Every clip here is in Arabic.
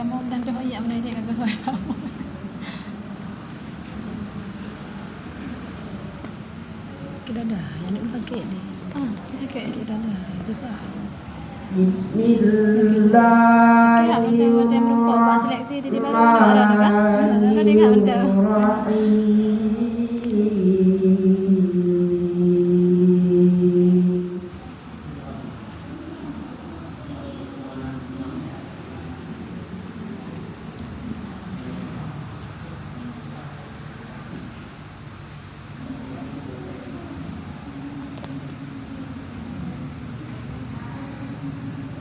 kamu dan dah ayat mana dia kagak boleh apa. Kita dah, yang ni pakai ni. Pakai kita dah. Kita. Bismillah. Ya, macam berupa apa seleksi di baru ada kan? Ada dengar benda.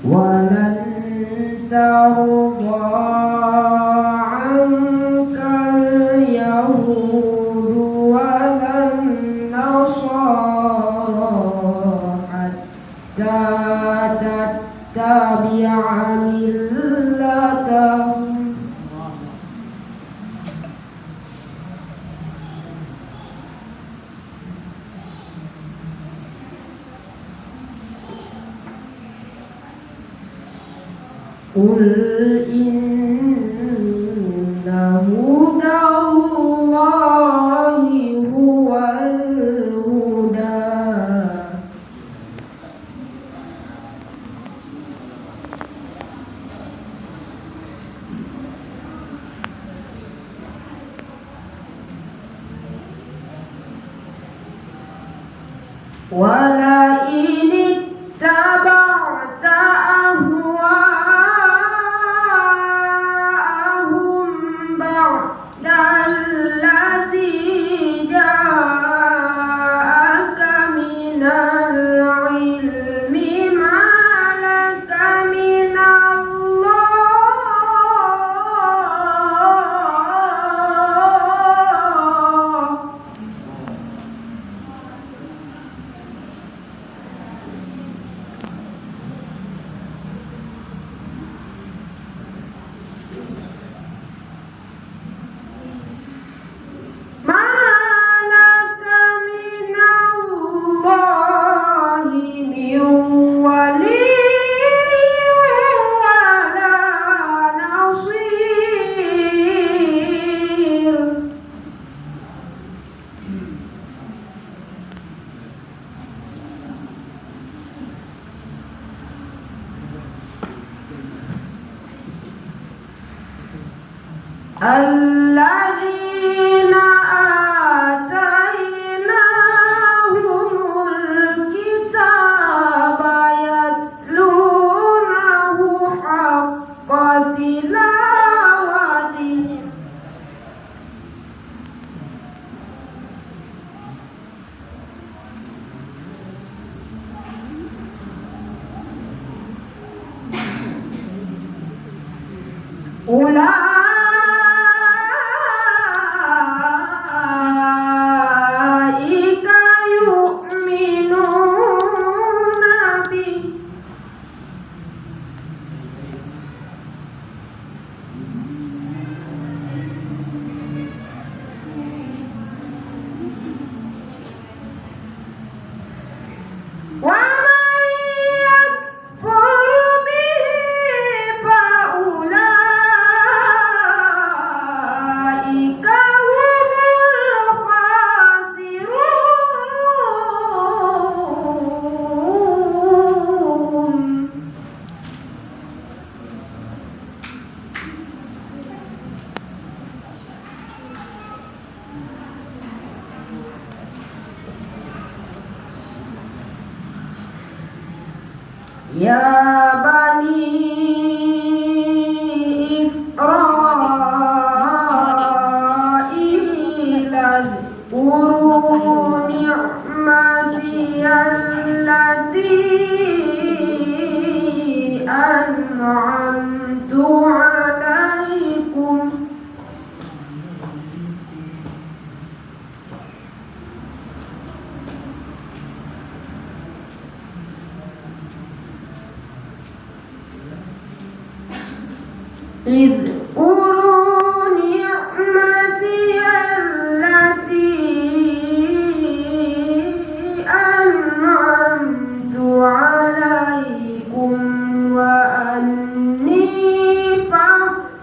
ولن ترضى عنك اليهود ولا النصارى حتى تتبع ملتهم قل إن هدى الله هو الهدى ولئن اتبعت أهواءهم بعد الذي جاءك من العلم ما لك من الله الذين آتيناهم الكتاب يتلونه حق تلاوته أولئك يؤمنون به ومن يكفر به فأولئك هم الخاسرون يا بني إسرائيل اذكروا نعمتي التي أنعمت عليكم اذكروا نعمتي التي أنعمت عليكم وأني فضلتكم